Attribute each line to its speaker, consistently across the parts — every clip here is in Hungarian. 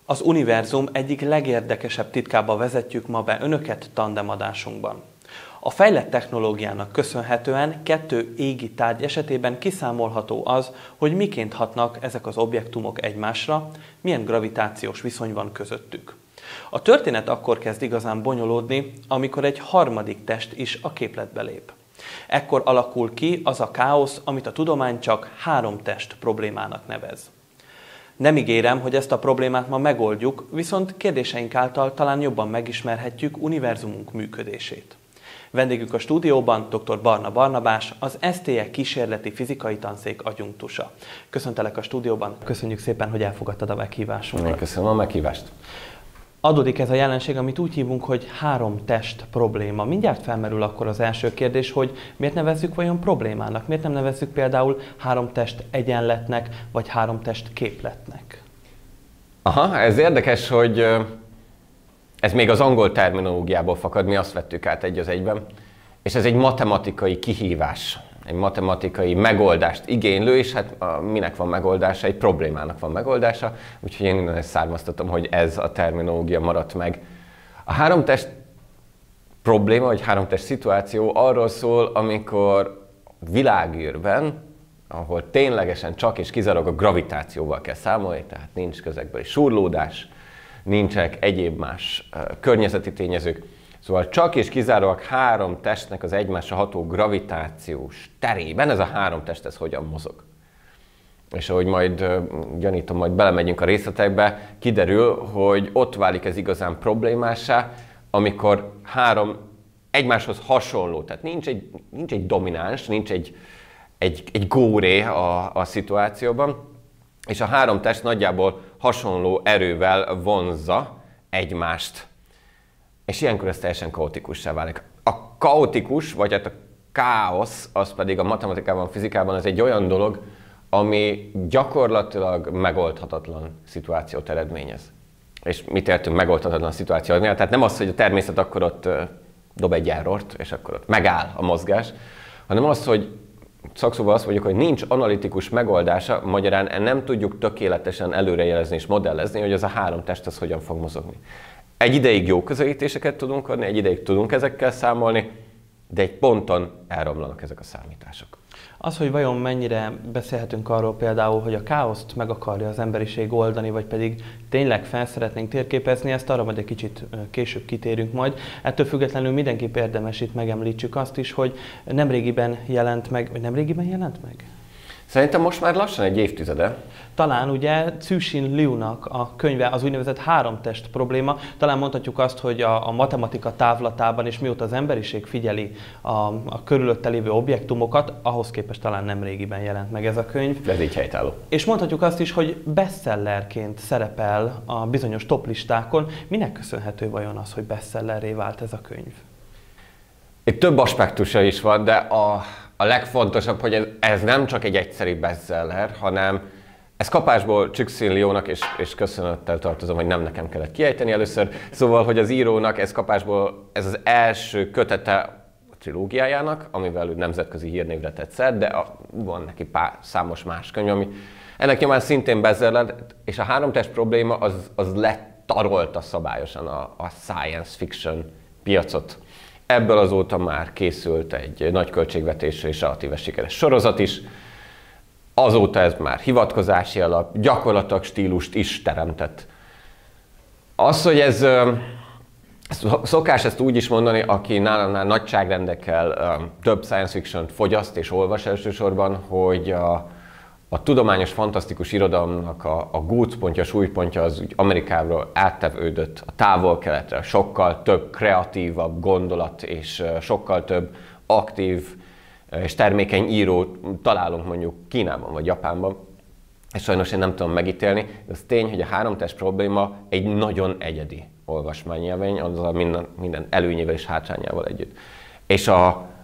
Speaker 1: Az univerzum egyik legérdekesebb titkába vezetjük ma be önöket tandemadásunkban. A fejlett technológiának köszönhetően kettő égi tárgy esetében kiszámolható az, hogy miként hatnak ezek az objektumok egymásra, milyen gravitációs viszony van közöttük. A történet akkor kezd igazán bonyolódni, amikor egy harmadik test is a képletbe lép. Ekkor alakul ki az a káosz, amit a tudomány csak három test problémának nevez. Nem ígérem, hogy ezt a problémát ma megoldjuk, viszont kérdéseink által talán jobban megismerhetjük univerzumunk működését. Vendégünk a stúdióban dr. Barna Barnabás, az STE kísérleti fizikai tanszék adjunktusa. Köszöntelek a stúdióban, köszönjük szépen, hogy elfogadtad a meghívásunkat.
Speaker 2: Én köszönöm a meghívást.
Speaker 1: Adódik ez a jelenség, amit úgy hívunk, hogy három test probléma. Mindjárt felmerül akkor az első kérdés, hogy miért nevezzük vajon problémának? Miért nem nevezzük például három test egyenletnek, vagy három test képletnek?
Speaker 2: Aha, ez érdekes, hogy ez még az angol terminológiából fakad, mi azt vettük át egy az egyben, és ez egy matematikai kihívás, egy matematikai megoldást igénylő, és hát minek van megoldása? Egy problémának van megoldása, úgyhogy én innen ezt származtatom, hogy ez a terminológia maradt meg. A háromtest probléma, vagy háromtest szituáció arról szól, amikor világűrben, ahol ténylegesen csak és kizárólag a gravitációval kell számolni, tehát nincs közekbeli súrlódás, nincsenek egyéb más környezeti tényezők, szóval csak és kizárólag három testnek az egymásra ható gravitációs terében ez a három test ez hogyan mozog. És ahogy majd gyanítom, majd belemegyünk a részletekbe, kiderül, hogy ott válik ez igazán problémássá, amikor három egymáshoz hasonló, tehát nincs egy domináns, nincs egy góré a szituációban, és a három test nagyjából hasonló erővel vonzza egymást. És ilyenkor ez teljesen kaotikussá válik. A kaotikus, vagy hát a káosz, az pedig a matematikában, fizikában ez egy olyan dolog, ami gyakorlatilag megoldhatatlan szituációt eredményez. És mit értünk megoldhatatlan szituációt? Tehát nem az, hogy a természet akkor ott dob egy errort, és akkor ott megáll a mozgás, hanem az, hogy szakszóval azt mondjuk, hogy nincs analitikus megoldása, magyarán nem tudjuk tökéletesen előrejelezni és modellezni, hogy az a három test az hogyan fog mozogni. Egy ideig jó közelítéseket tudunk adni, egy ideig tudunk ezekkel számolni, de egy ponton elromlanak ezek a számítások.
Speaker 1: Az, hogy vajon mennyire beszélhetünk arról például, hogy a káoszt meg akarja az emberiség oldani, vagy pedig tényleg fel szeretnénk térképezni, ezt arra majd egy kicsit később kitérünk majd. Ettől függetlenül mindenképp érdemes itt megemlítsük azt is, hogy nemrégiben jelent meg, vagy nemrégiben jelent meg?
Speaker 2: Szerintem most már lassan egy évtizede.
Speaker 1: Talán ugye Cixin Liunak a könyve az úgynevezett háromtest probléma. Talán mondhatjuk azt, hogy a matematika távlatában, és mióta az emberiség figyeli a körülötte lévő objektumokat, ahhoz képest talán nemrégiben jelent meg ez a könyv.
Speaker 2: Ez így helytálló.
Speaker 1: És mondhatjuk azt is, hogy bestsellerként szerepel a bizonyos toplistákon. Minek köszönhető vajon az, hogy bestsellerré vált ez a könyv?
Speaker 2: Itt több aspektusa is van, de a legfontosabb, hogy ez nem csak egy egyszerű bestseller, hanem ez kapásból Cixin Liunak, és köszönettel tartozom, hogy nem nekem kellett kiejteni először, szóval, hogy az írónak ez kapásból ez az első kötete a trilógiájának, amivel ő nemzetközi hírnévre tett szert, de van neki számos más könyv, ami ennek nyomán szintén bestseller, és a háromtest probléma az letarolta szabályosan a science fiction piacot. Ebből azóta már készült egy nagy költségvetésű és relatíve sikeres sorozat is. Azóta ez már hivatkozási alap, gyakorlatilag stílust is teremtett. Az, hogy ez szokás ezt úgy is mondani, aki nálannál nagyságrendekkel több science fiction-t fogyaszt és olvas elsősorban, hogy a tudományos, fantasztikus irodalomnak a gócpontja, súlypontja az úgy Amerikáról áttevődött a távol-keletre, sokkal több kreatívabb gondolat és sokkal több aktív és termékeny író találunk mondjuk Kínában vagy Japánban. És sajnos én nem tudom megítélni, de az tény, hogy a háromtest probléma egy nagyon egyedi olvasmányélmény, azzal minden előnyével és hátrányával együtt. És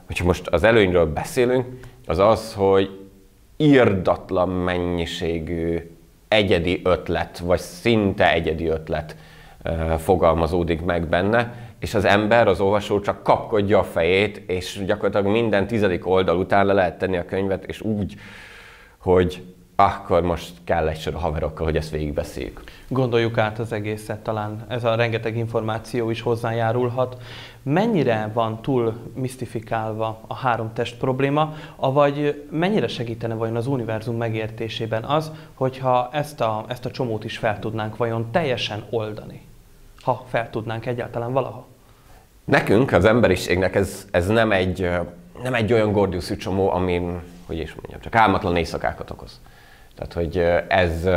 Speaker 2: hogyha most az előnyről beszélünk, az az, hogy irdatlan mennyiségű egyedi ötlet, vagy szinte egyedi ötlet fogalmazódik meg benne, és az ember, az olvasó csak kapkodja a fejét, és gyakorlatilag minden 10. oldal után le lehet tenni a könyvet, és úgy, hogy akkor most kell egy sor a haverokkal, hogy ezt végigbeszéljük.
Speaker 1: Gondoljuk át az egészet, talán ez a rengeteg információ is hozzájárulhat. Mennyire van túl misztifikálva a 3 test probléma, avagy mennyire segítene vajon az univerzum megértésében az, hogyha ezt a csomót is fel tudnánk vajon teljesen oldani? Ha fel tudnánk egyáltalán valaha.
Speaker 2: Nekünk, az emberiségnek ez nem egy olyan gordiuszű csomó, ami, hogy is mondjam, csak álmatlan éjszakákat okoz. Tehát, hogy ez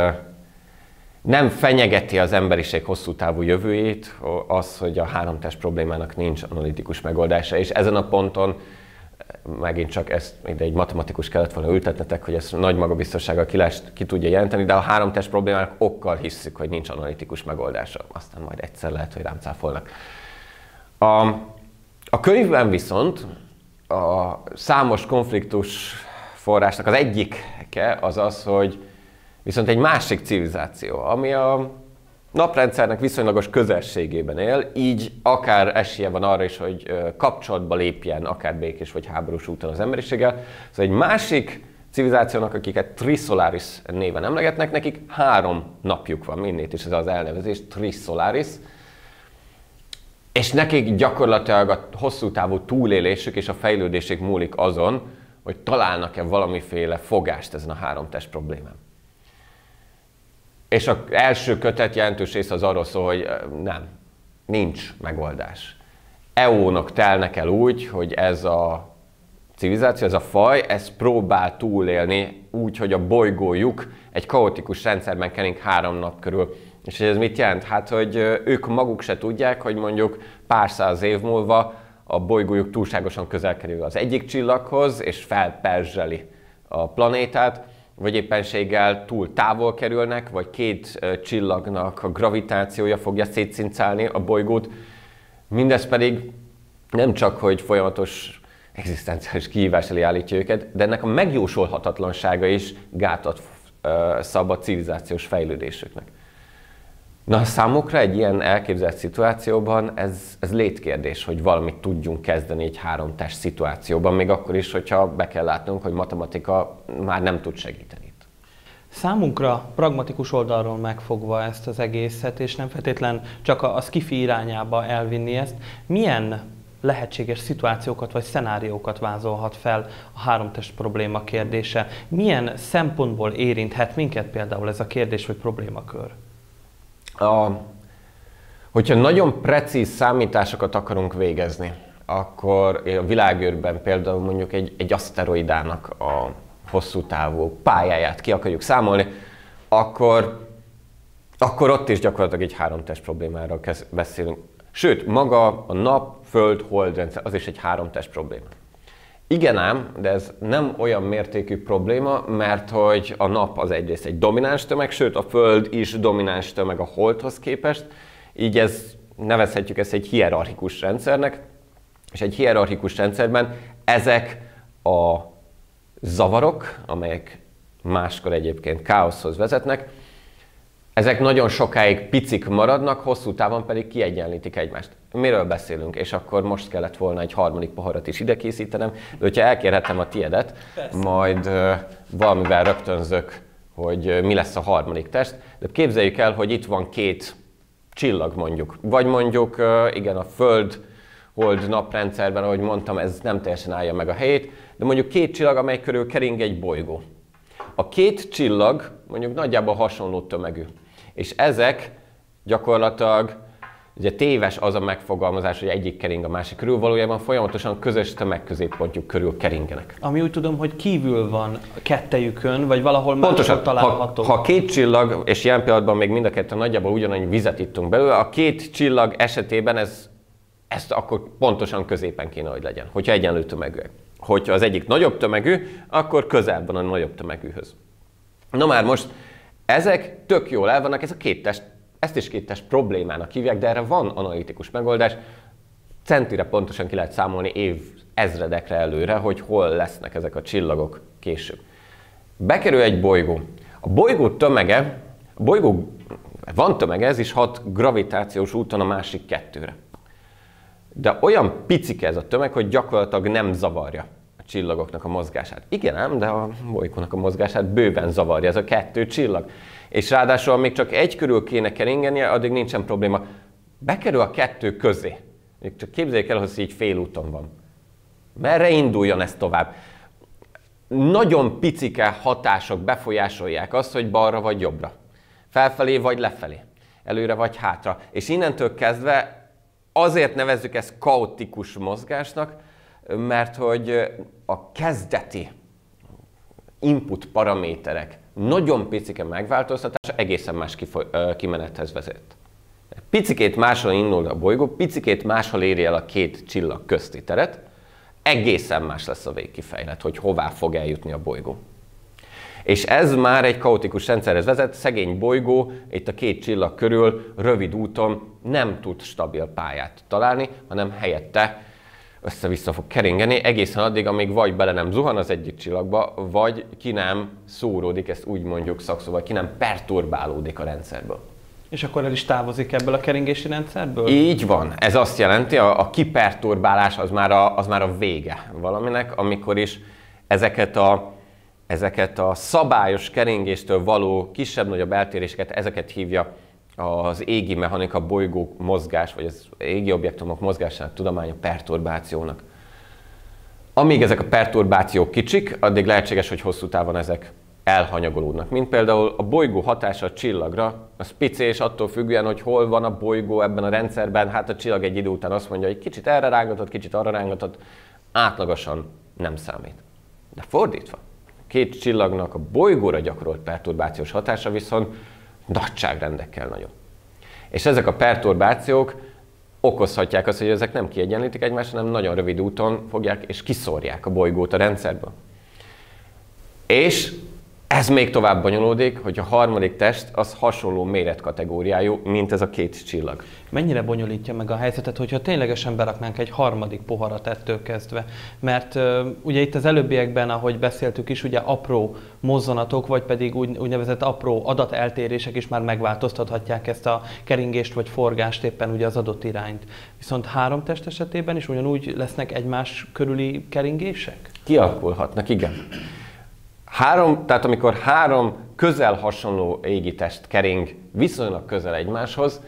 Speaker 2: nem fenyegeti az emberiség hosszú távú jövőjét, az, hogy a 3 test problémának nincs analitikus megoldása, és ezen a ponton megint csak ezt ide egy matematikus kellett volna ültetnetek, hogy ezt nagy magabiztossággal ki tudja jelenteni, de a 3 test problémának okkal hisszük, hogy nincs analitikus megoldása. Aztán majd egyszer lehet, hogy rám cáfolnak. A könyvben viszont a számos konfliktus forrásnak az egyike az az, hogy viszont egy másik civilizáció, ami a naprendszernek viszonylagos közelségében él, így akár esélye van arra is, hogy kapcsolatba lépjen, akár békés vagy háborús úton az emberiséggel. Szóval egy másik civilizációnak, akiket Trisolaris néven emlegetnek, nekik 3 napjuk van, mindét is ez az elnevezés, Trisolaris. És nekik gyakorlatilag a hosszú távú túlélésük és a fejlődésük múlik azon, hogy találnak-e valamiféle fogást ezen a 3 test problémán. És az első kötet jelentős része az arról szól, hogy nincs megoldás. Eónok telnek el úgy, hogy ez a civilizáció, ez a faj, ez próbál túlélni úgy, hogy a bolygójuk egy kaotikus rendszerben kering 3 nap körül. És ez mit jelent? Hát, hogy ők maguk se tudják, hogy mondjuk pár száz év múlva a bolygójuk túlságosan közel kerül az egyik csillaghoz, és felperzseli a planétát, vagy éppenséggel túl távol kerülnek, vagy 2 csillagnak a gravitációja fogja szétszincálni a bolygót. Mindez pedig nem csak, hogy folyamatos egzisztenciális kihívás elé állítja őket, de ennek a megjósolhatatlansága is gátat szab a civilizációs fejlődésüknek. Na, számukra egy ilyen elképzelt szituációban ez létkérdés, hogy valamit tudjunk kezdeni egy 3 test szituációban, még akkor is, hogyha be kell látnunk, hogy matematika már nem tud segíteni.
Speaker 1: Számunkra pragmatikus oldalról megfogva ezt az egészet, és nem feltétlen csak a sci-fi irányába elvinni ezt, milyen lehetséges szituációkat vagy szenáriókat vázolhat fel a 3 test probléma kérdése? Milyen szempontból érinthet minket például ez a kérdés vagy problémakör?
Speaker 2: Hogyha nagyon precíz számításokat akarunk végezni, akkor a világűrben például mondjuk egy aszteroidának a hosszú távú pályáját ki akarjuk számolni, akkor ott is gyakorlatilag egy 3 test problémáról beszélünk. Sőt, maga a nap, föld, hold rendszer, az is egy 3 test probléma. Igen ám, de ez nem olyan mértékű probléma, mert hogy a nap az egyrészt egy domináns tömeg, sőt a föld is domináns tömeg a holdhoz képest, így nevezhetjük ezt egy hierarchikus rendszernek, és egy hierarchikus rendszerben ezek a zavarok, amelyek máskor egyébként káoszhoz vezetnek, ezek nagyon sokáig picik maradnak, hosszú távon pedig kiegyenlítik egymást. Miről beszélünk? És akkor most kellett volna egy 3. poharat is ide készítenem, de hogyha elkérhetem a tiédet, majd valamivel rögtönzök, hogy mi lesz a 3. test. De képzeljük el, hogy itt van 2 csillag mondjuk. Vagy mondjuk, igen, a Föld, Hold naprendszerben, ahogy mondtam, ez nem teljesen állja meg a helyét, de mondjuk 2 csillag, amely körül kering egy bolygó. A 2 csillag mondjuk nagyjából hasonló tömegű. És ezek gyakorlatilag, ugye téves az a megfogalmazás, hogy egyik kering a másik körül, valójában folyamatosan közös tömegközéppontjuk körül keringenek.
Speaker 1: Ami úgy tudom, hogy kívül van kettejükön, vagy valahol máshol található.
Speaker 2: Ha 2 csillag, és ilyen pillanatban még mind a kettő nagyjából ugyanannyi vizet ittunk belőle, a 2 csillag esetében ezt akkor pontosan középen kéne, hogy legyen, hogyha egyenlő tömegűek. Hogyha az egyik nagyobb tömegű, akkor közel van a nagyobb tömegűhöz. Na már most, ezek tök jól el vannak, ez a 2 test Ezt is kéttest problémának hívják, de erre van analitikus megoldás. Centire pontosan ki lehet számolni ezredekre előre, hogy hol lesznek ezek a csillagok később. Bekerül egy bolygó. A bolygó tömege, van tömege, ez is hat gravitációs úton a másik kettőre. De olyan picike ez a tömeg, hogy gyakorlatilag nem zavarja a csillagoknak a mozgását. Igen ám, de a bolygónak a mozgását bőven zavarja ez a kettő csillag. És ráadásul még csak egy körül kéne keringenie, addig nincsen probléma. Bekerül a kettő közé. Csak képzeljék el, hogy így félúton van. Merre induljon ez tovább? Nagyon picike hatások befolyásolják azt, hogy balra vagy jobbra. Felfelé vagy lefelé. Előre vagy hátra. És innentől kezdve azért nevezzük ezt kaotikus mozgásnak, mert hogy a kezdeti input paraméterek nagyon picike megváltoztatása egészen más kimenethez vezet. Picikét máshol indul a bolygó, picikét máshol éri el a két csillag közti teret, egészen más lesz a végkifejlet, hogy hová fog eljutni a bolygó. És ez már egy kaotikus rendszerhez vezet, szegény bolygó itt a két csillag körül rövid úton nem tud stabil pályát találni, hanem helyette össze-vissza fog keringeni egészen addig, amíg vagy bele nem zuhan az egyik csillagba, vagy ki nem szóródik, ezt úgy mondjuk szakszóval, ki nem perturbálódik a rendszerből.
Speaker 1: És akkor el is távozik ebből a keringési rendszerből?
Speaker 2: Így van. Ez azt jelenti, a kiperturbálás az már a vége valaminek, amikor is ezeket a szabályos keringéstől való kisebb-nagyobb eltéréseket, ezeket hívja az égi mechanika, bolygók mozgás, vagy az égi objektumok mozgásának tudománya perturbációnak. Amíg ezek a perturbációk kicsik, addig lehetséges, hogy hosszú távon ezek elhanyagolódnak. Mint például a bolygó hatása a csillagra, az pici, és attól függően, hogy hol van a bolygó ebben a rendszerben, hát a csillag egy idő után azt mondja, hogy kicsit erre rángatott, kicsit arra rángatott, átlagosan nem számít. De fordítva, két csillagnak a bolygóra gyakorolt perturbációs hatása viszont nagyságrendekkel nagyobb. És ezek a perturbációk okozhatják azt, hogy ezek nem kiegyenlítik egymást, hanem nagyon rövid úton fogják és kiszórják a bolygót a rendszerből. És ez még tovább bonyolódik, hogy a harmadik test az hasonló méretkategóriájú, mint ez a két csillag.
Speaker 1: Mennyire bonyolítja meg a helyzetet, hogyha ténylegesen beraknánk egy harmadik poharat ettől kezdve? Mert ugye itt az előbbiekben, ahogy beszéltük is, ugye apró mozzanatok, vagy pedig úgynevezett apró adateltérések is már megváltoztathatják ezt a keringést vagy forgást, éppen ugye az adott irányt. Viszont három test esetében is ugyanúgy lesznek egymás körüli keringések?
Speaker 2: Kialakulhatnak, igen. Tehát amikor három közel hasonló égitest kering viszonylag közel egymáshoz,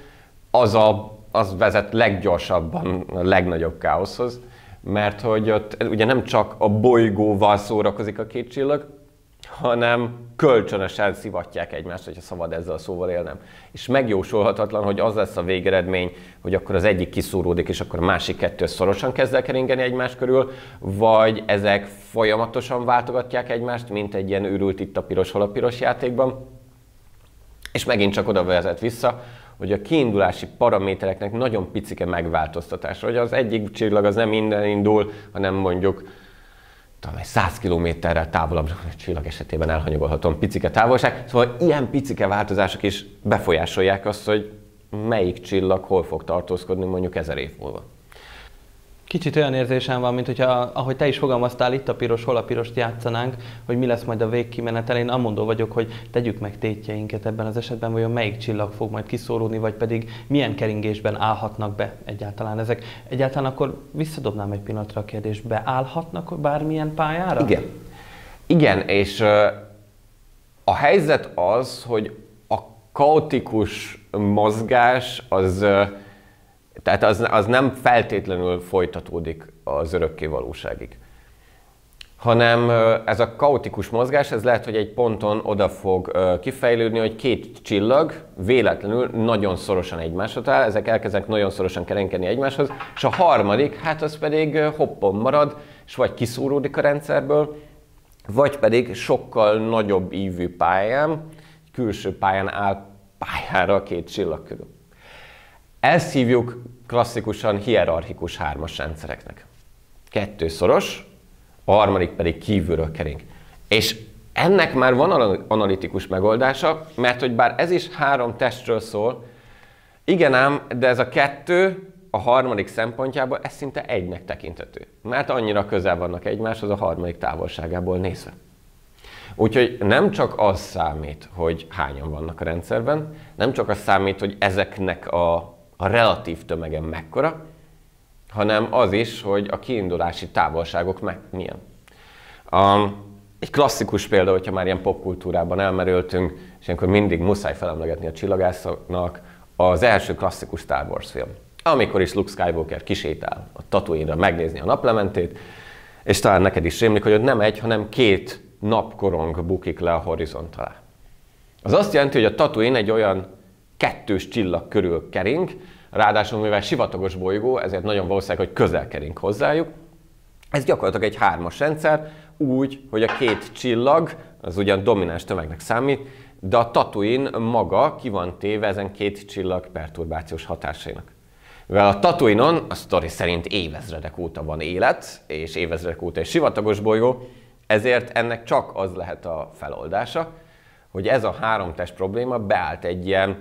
Speaker 2: az vezet leggyorsabban a legnagyobb káoszhoz, mert hogy ott ugye nem csak a bolygóval szórakozik a két csillag, hanem kölcsönösen szivatják egymást, hogyha szabad ezzel a szóval élnem. És megjósolhatatlan, hogy az lesz a végeredmény, hogy akkor az egyik kiszúródik, és akkor a másik kettő szorosan kezd el keringeni egymás körül, vagy ezek folyamatosan váltogatják egymást, mint egy ilyen őrült itt a piros, hol a piros játékban. És megint csak oda vezet vissza, hogy a kiindulási paramétereknek nagyon picike megváltoztatása, hogy az egyik csillag az nem innen indul, hanem mondjuk 100 kilométerrel távolabb a csillag esetében elhanyagolhatóan picike távolság. Szóval ilyen picike változások is befolyásolják azt, hogy melyik csillag hol fog tartózkodni mondjuk 1000 év múlva.
Speaker 1: Kicsit olyan érzésem van, mint hogyha, ahogy te is fogalmaztál, itt a piros, hol a pirost játszanánk, hogy mi lesz majd a végkimenetel. Én amondó vagyok, hogy tegyük meg tétjeinket ebben az esetben, vajon melyik csillag fog majd kiszóródni, vagy pedig milyen keringésben állhatnak be egyáltalán ezek. Egyáltalán akkor visszadobnám egy pillanatra a kérdést, beállhatnak bármilyen pályára? Igen.
Speaker 2: Igen, és a helyzet az, hogy a kaotikus mozgás az nem feltétlenül folytatódik az örökké valóságig. Hanem ez a kaotikus mozgás, ez lehet, hogy egy ponton oda fog kifejlődni, hogy két csillag véletlenül nagyon szorosan egymáshoz áll, ezek elkezdenek nagyon szorosan kerenkedni egymáshoz, és a harmadik, hát az pedig hoppon marad, és vagy kiszúródik a rendszerből, vagy pedig sokkal nagyobb ívű pályán, külső pályán áll pályára a két csillag körül. Ezt hívjuk klasszikusan hierarchikus hármas rendszereknek. Kettő szoros, a harmadik pedig kívülről kering. És ennek már van analitikus megoldása, mert hogy bár ez is három testről szól, Igen ám, de ez a kettő a harmadik szempontjából ez szinte egynek tekinthető. Mert annyira közel vannak egymáshoz a harmadik távolságából nézve. Úgyhogy nem csak az számít, hogy hányan vannak a rendszerben, nem csak az számít, hogy ezeknek a relatív tömege mekkora, hanem az is, hogy a kiindulási távolságok milyen. Egy klasszikus példa, hogyha már ilyen popkultúrában elmerültünk, és ilyenkor mindig muszáj felemlegetni a csillagászoknak, az első klasszikus Star Wars film. Amikor is Luke Skywalker kisétál a Tatooine-ra megnézni a naplementét, és talán neked is rémlik, hogy ott nem egy, hanem 2 napkorong bukik le a horizont alá. Az azt jelenti, hogy a Tatooine egy olyan 2 csillag körül kering, ráadásul mivel sivatagos bolygó, ezért nagyon valószínűleg, hogy közel kering hozzájuk. Ez gyakorlatilag egy 3-as rendszer, úgy, hogy a 2 csillag, az ugyan domináns tömegnek számít, de a Tatooine maga ki van téve ezen 2 csillag perturbációs hatásainak. Mivel a Tatooine-on a sztori szerint évezredek óta van élet, és évezredek óta egy sivatagos bolygó, ezért ennek csak az lehet a feloldása, hogy ez a 3 test probléma beállt egy ilyen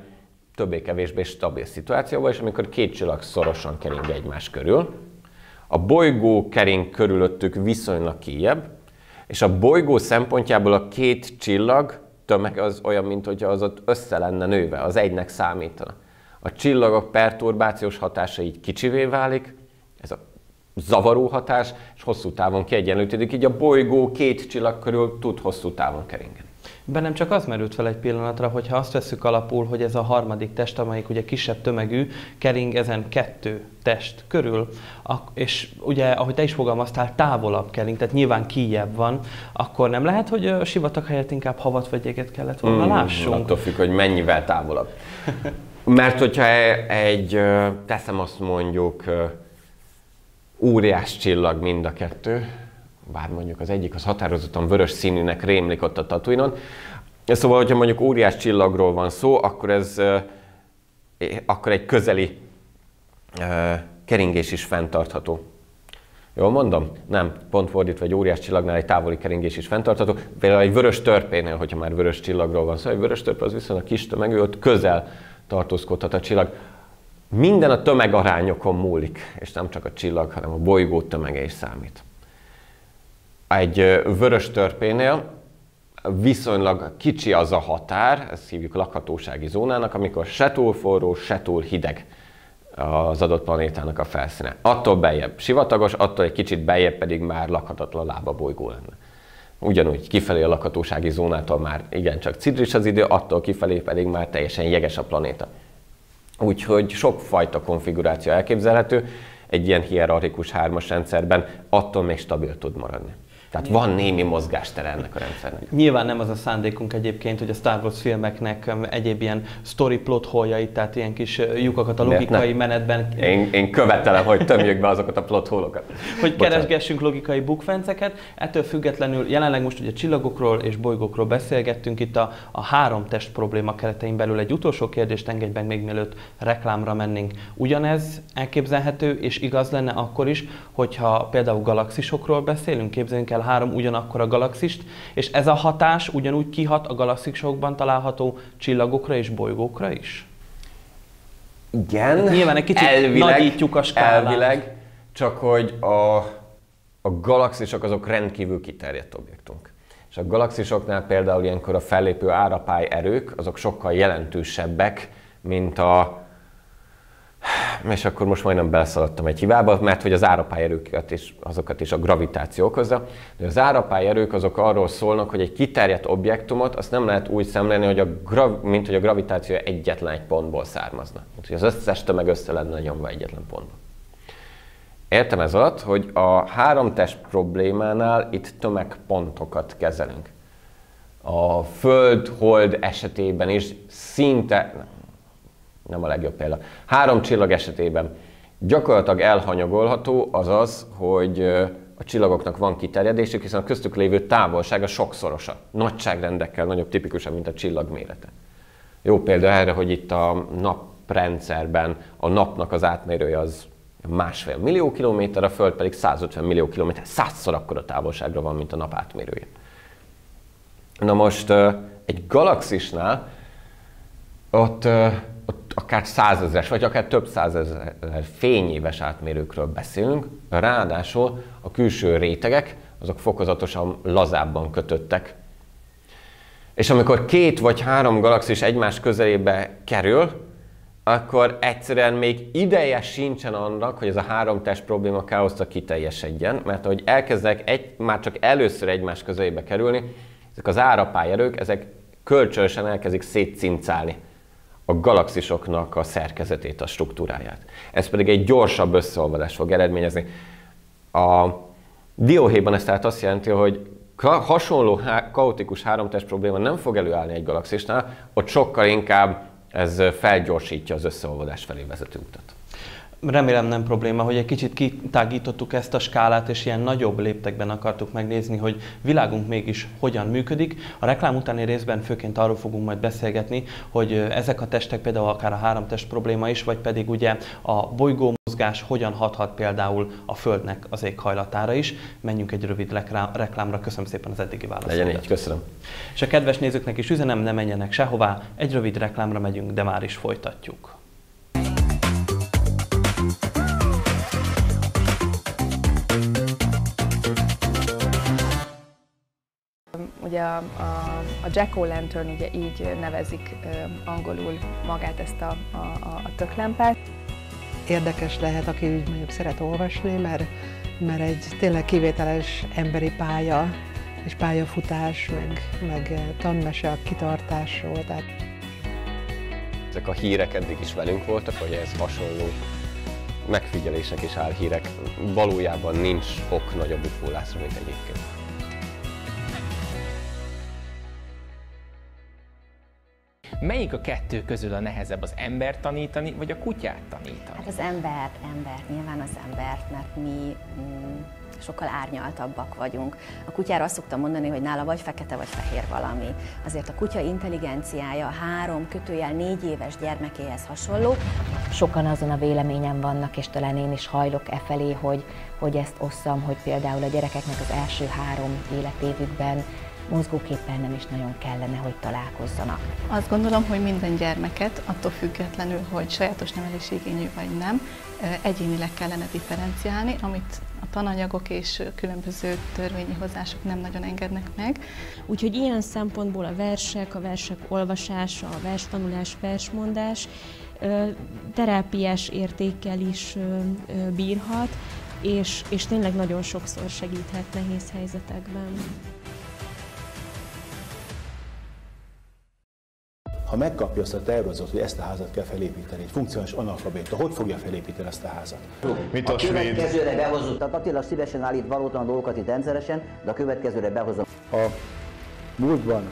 Speaker 2: többé-kevésbé stabil szituációba, és amikor 2 csillag szorosan kering egymás körül, a bolygó kering körülöttük viszonylag kijjebb, és a bolygó szempontjából a 2 csillag tömeg az olyan, mint hogyha az ott össze lenne nőve, az egynek számítana. A csillagok perturbációs hatása így kicsivé válik, ez a zavaró hatás, és hosszú távon kiegyenlítődik, így a bolygó 2 csillag körül tud hosszú távon keringeni.
Speaker 1: Bennem csak az merült fel egy pillanatra, hogy ha azt vesszük alapul, hogy ez a harmadik test, amelyik ugye kisebb tömegű, kering ezen 2 test körül, és ugye, ahogy te is fogalmaztál, távolabb kering, tehát nyilván kijjebb van, akkor nem lehet, hogy a sivatag helyett inkább havat vagy jeget kellett volna lássunk?
Speaker 2: Attól függ, hogy mennyivel távolabb. Mert hogyha teszem azt mondjuk, óriás csillag mind a 2, bár mondjuk az egyik az határozottan vörös színűnek rémlik ott a Tatooine-on. Szóval, hogyha mondjuk óriás csillagról van szó, akkor egy közeli keringés is fenntartható. Jól mondom? Nem, pont fordítva, egy óriás csillagnál egy távoli keringés is fenntartható. Például egy vörös törpénél, hogyha már vörös csillagról van szó, egy vörös törpe az viszonylag kis tömegű, ott közel tartózkodhat a csillag. Minden a tömegarányokon múlik, és nem csak a csillag, hanem a bolygó tömege is számít. Egy vörös törpénél viszonylag kicsi az a határ, ezt hívjuk lakhatósági zónának, amikor se túl forró, se túl hideg az adott planétának a felszíne. Attól beljebb sivatagos, attól egy kicsit beljebb pedig már lakhatatlan lábabolygó lenne. Ugyanúgy kifelé a lakhatósági zónától már igencsak cidris az idő, attól kifelé pedig már teljesen jeges a planéta. Úgyhogy sokfajta konfiguráció elképzelhető, egy ilyen hierarchikus 3-as rendszerben attól még stabil tud maradni. Tehát van némi mozgástere ennek a rendszernek.
Speaker 1: Nyilván nem az a szándékunk egyébként, hogy a Star Wars filmeknek egyéb ilyen story plot holjait, tehát ilyen kis lyukakat a logikai menetben...
Speaker 2: Én követelem, hogy tömjük be azokat a plot holokat.
Speaker 1: Hogy keresgessünk logikai bukfenceket. Ettől függetlenül jelenleg most ugye csillagokról és bolygókról beszélgettünk itt a 3 test probléma keretein belül. Egy utolsó kérdést engedj meg még mielőtt reklámra mennénk. Ugyanez elképzelhető és igaz lenne akkor is, hogyha például galaxisokról beszélünk, képzeljünk el 3 ugyanakkora galaxist, és ez a hatás ugyanúgy kihat a galaxisokban található csillagokra és bolygókra is?
Speaker 2: Igen,
Speaker 1: nyilván egy kicsit nagyítjuk a skálát.
Speaker 2: Elvileg, csak hogy a galaxisok azok rendkívül kiterjedt objektumok. És a galaxisoknál például ilyenkor a fellépő árapály erők, azok sokkal jelentősebbek, mint és akkor most majdnem beleszaladtam egy hibába, mert hogy az árapályerőket is, azokat is a gravitáció okozza. De az árapályerők azok arról szólnak, hogy egy kiterjedt objektumot azt nem lehet úgy szemlélni, hogy mint hogy a gravitáció egyetlen egy pontból származna. Mint hogy az összes tömeg össze lenne nyomva egyetlen pontból. Értem ez alatt, hogy a 3 test problémánál itt tömegpontokat kezelünk. A Föld-Hold esetében is szinte... nem a legjobb példa. 3 csillag esetében gyakorlatilag elhanyagolható az az, hogy a csillagoknak van kiterjedésük, hiszen a köztük lévő távolsága sokszorosa. Nagyságrendekkel nagyobb tipikusan, mint a csillag mérete. Jó példa erre, hogy itt a naprendszerben a napnak az átmérője az 1,5 millió kilométer, a Föld pedig 150 millió kilométer. 100-szor akkora távolságra van, mint a nap átmérője. Na most egy galaxisnál ott akár 100 000-es, vagy akár több 100 000 fényéves átmérőkről beszélünk, ráadásul a külső rétegek azok fokozatosan lazábban kötöttek. És amikor 2 vagy 3 galaxis egymás közelébe kerül, akkor egyszerűen még ideje sincsen annak, hogy ez a 3 test probléma káoszta kiteljesedjen, mert ahogy elkezdenek már csak először egymás közelébe kerülni, ezek az árapályerők, ezek kölcsönösen elkezdik szétcincálni a galaxisoknak a szerkezetét, a struktúráját. Ez pedig egy gyorsabb összeolvadást fog eredményezni. A dióhéjban ez tehát azt jelenti, hogy hasonló kaotikus 3 test probléma nem fog előállni egy galaxisnál, ott sokkal inkább ez felgyorsítja az összeolvadás felé vezető utat.
Speaker 1: Remélem nem probléma, hogy egy kicsit kitágítottuk ezt a skálát, és ilyen nagyobb léptekben akartuk megnézni, hogy világunk mégis hogyan működik. A reklám utáni részben főként arról fogunk majd beszélgetni, hogy ezek a testek, például akár a 3 test probléma is, vagy pedig ugye a bolygómozgás hogyan hathat például a Földnek az éghajlatára is. Menjünk egy rövid reklámra, köszönöm szépen az eddigi válaszodat.
Speaker 2: Legyen így, köszönöm. És
Speaker 1: a kedves nézőknek is üzenem, ne menjenek sehová, egy rövid reklámra megyünk, de már is folytatjuk.
Speaker 3: Ugye a Jack-o'-lantern, ugye így nevezik angolul magát ezt a töklámpát.
Speaker 4: Érdekes lehet, aki úgy mondjuk szeret olvasni, mert egy tényleg kivételes emberi pálya és pályafutás, meg tanmese a kitartásról. Tehát...
Speaker 2: Ezek a hírek eddig is velünk voltak, vagy ez hasonló megfigyelések és álhírek. Valójában nincs ok nagyobb ufólásra, mint egyébként.
Speaker 5: Melyik a kettő közül a nehezebb, az embert tanítani, vagy a kutyát tanítani?
Speaker 6: Hát az embert, nyilván az embert, mert mi sokkal árnyaltabbak vagyunk. A kutyára azt szoktam mondani, hogy nála vagy fekete, vagy fehér valami. Azért a kutya intelligenciája 3-4 éves gyermekéhez hasonló.
Speaker 7: Sokan azon a véleményen vannak, és talán én is hajlok e felé, hogy ezt osszam, hogy például a gyerekeknek az első 3 életévükben mozgóképpen nem is nagyon kellene, hogy találkozzanak.
Speaker 3: Azt gondolom, hogy minden gyermeket, attól függetlenül, hogy sajátos nevelési igényű vagy nem, egyénileg kellene differenciálni, amit a tananyagok és különböző törvényi hozások nem nagyon engednek meg.
Speaker 8: Úgyhogy ilyen szempontból a versek olvasása, a verstanulás, versmondás terápiás értékkel is bírhat, és tényleg nagyon sokszor segíthet nehéz helyzetekben.
Speaker 9: Ha megkapja azt a tervezet, hogy ezt a házat kell felépíteni, egy funkcionális analfabéta, hogy fogja felépíteni ezt a házat?
Speaker 10: Mit a következőre behozott. Tehát Attila szívesen állít valótlan dolgokat itt rendszeresen, de a következőre behozom.
Speaker 9: A múltban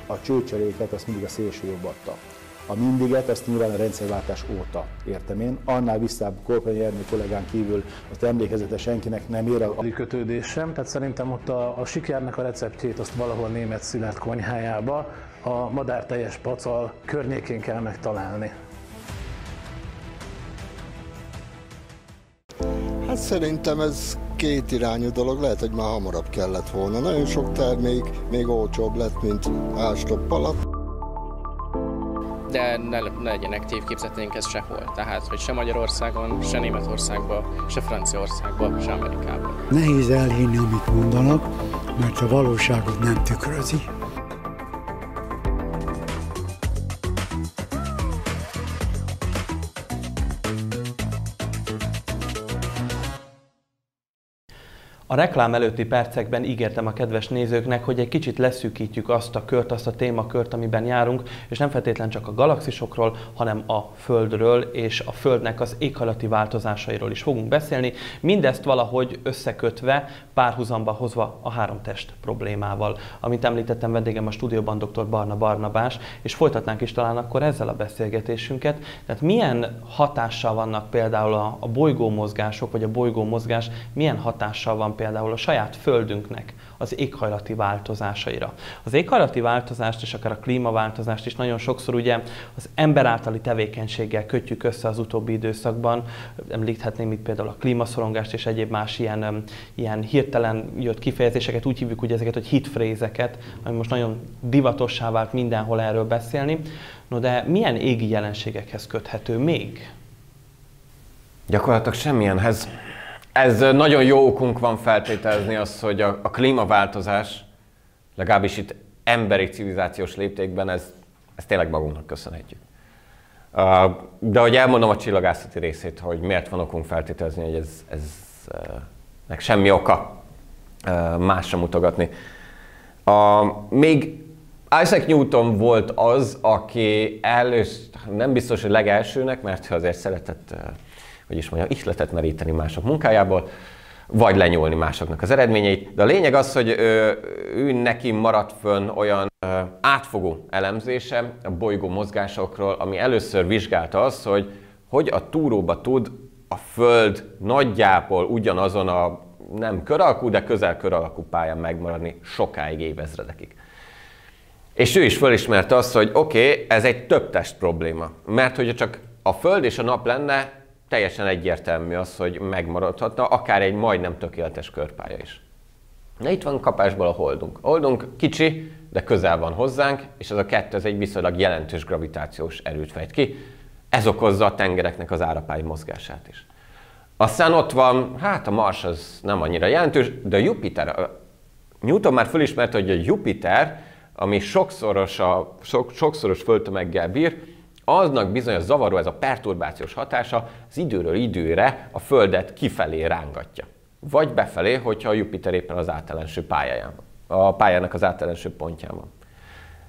Speaker 9: a csőcseréket azt mindig a szélső jobb adta. A mindiget azt nyilván a rendszerváltás óta értem én. Annál visszább Korponyi Ernő kollégán kívül azt emlékezete senkinek nem ér a
Speaker 11: kötődésem, tehát szerintem ott a sikernek a receptjét azt valahol német Szilárd konyhájába, a madárteljes pacal környékén kell megtalálni.
Speaker 12: Hát szerintem ez kétirányú dolog, lehet, hogy már hamarabb kellett volna. Nagyon sok termék még olcsóbb lett, mint ástopp alatt.
Speaker 13: De ne legyenek tévképzeteink ez sehol. Tehát, hogy se Magyarországon, se Németországban, se Franciaországban, se Amerikában.
Speaker 14: Nehéz elhinni, amit mondanak, mert a valóságot nem tükrözi.
Speaker 1: A reklám előtti percekben ígértem a kedves nézőknek, hogy egy kicsit leszűkítjük azt a kört, azt a témakört, amiben járunk, és nem feltétlenül csak a galaxisokról, hanem a Földről és a Földnek az éghajlati változásairól is fogunk beszélni. Mindezt valahogy összekötve, párhuzamba hozva a 3 test problémával. Amint említettem, vendégem a stúdióban dr. Barna Barnabás, és folytatnánk is talán akkor ezzel a beszélgetésünket. Tehát milyen hatással vannak például a bolygómozgások, vagy a bolygómozgás milyen hatással van például a saját Földünknek az éghajlati változásaira. Az éghajlati változást és akár a klímaváltozást is nagyon sokszor ugye az ember általi tevékenységgel kötjük össze az utóbbi időszakban. Említhetném itt például a klímaszorongást és egyéb más ilyen hirtelen jött kifejezéseket, úgy hívjuk ugye ezeket, hogy hitfrézeket, ami most nagyon divatossá vált mindenhol erről beszélni. No de milyen égi jelenségekhez köthető még?
Speaker 2: Gyakorlatilag semmilyenhez. Ez nagyon jó okunk van feltételezni azt, hogy a klímaváltozás, legalábbis itt emberi civilizációs léptékben, ez tényleg magunknak köszönhetjük. De hogy elmondom a csillagászati részét, hogy miért van okunk feltételezni, hogy nek semmi oka másra mutogatni. Még Isaac Newton volt az, aki nem biztos, hogy legelsőnek, mert azért szeretett, hogy is mondjam, ihletet meríteni mások munkájából, vagy lenyúlni másoknak az eredményeit. De a lényeg az, hogy ő neki maradt fönn olyan átfogó elemzése a bolygó mozgásokról, ami először vizsgálta azt, hogy a túróba tud a Föld nagyjából ugyanazon a nem kör alakú, de közel kör alakú pályán megmaradni sokáig, évezredekig. És ő is fölismerte azt, hogy oké, ez egy többtest probléma. Mert hogyha csak a Föld és a Nap lenne, teljesen egyértelmű az, hogy megmaradhatna akár egy majdnem tökéletes körpálya is. Na itt van kapásból a Holdunk. A Holdunk kicsi, de közel van hozzánk, és ez a kettő egy viszonylag jelentős gravitációs erőt fejt ki. Ez okozza a tengereknek az árapályi mozgását is. Aztán ott van, hát a Mars az nem annyira jelentős, de a Jupiter. Newton már fölismerte, hogy a Jupiter, ami sokszoros földtömeggel bír, aznak bizony a zavaró, ez a perturbációs hatása az időről időre a Földet kifelé rángatja. Vagy befelé, hogyha a Jupiter éppen az átellenső pályáján van. A pályának az átellenső pontján van.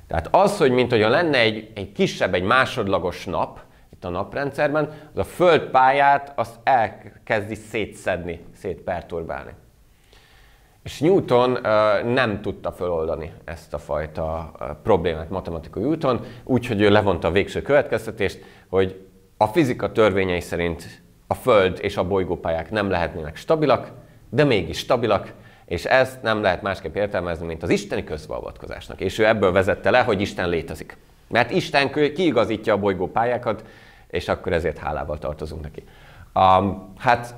Speaker 2: Tehát az, hogy mint hogyha lenne egy kisebb, egy másodlagos nap itt a naprendszerben, az a Föld pályát azt elkezdi szétszedni, szétperturbálni. És Newton nem tudta feloldani ezt a fajta problémát matematikai úton, úgyhogy ő levonta a végső következtetést, hogy a fizika törvényei szerint a Föld és a bolygópályák nem lehetnének stabilak, de mégis stabilak, és ezt nem lehet másképp értelmezni, mint az isteni közbeavatkozásnak. És ő ebből vezette le, hogy Isten létezik. Mert Isten kiigazítja a bolygópályákat, és akkor ezért hálával tartozunk neki. Hát,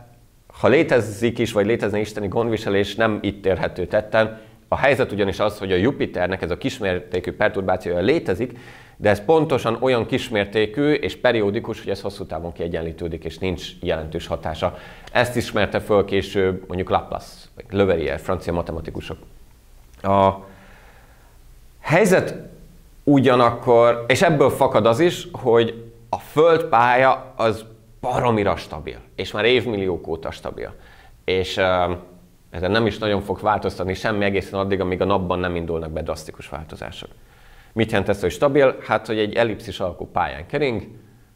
Speaker 2: ha létezik is, vagy létezne isteni gondviselés, nem itt érhető tetten. A helyzet ugyanis az, hogy a Jupiternek ez a kismértékű perturbációja létezik, de ez pontosan olyan kismértékű és periódikus, hogy ez hosszú távon kiegyenlítődik, és nincs jelentős hatása. Ezt ismerte föl később mondjuk Laplace, vagy Le Verrier, francia matematikusok. A helyzet ugyanakkor, és ebből fakad az is, hogy a Földpálya az baromira stabil, és már évmilliók óta stabil. És ezen nem is nagyon fog változtatni semmi egészen addig, amíg a napban nem indulnak be drasztikus változások. Mit jelent ez, hogy stabil? Hát, hogy egy ellipszis alakú pályán kering,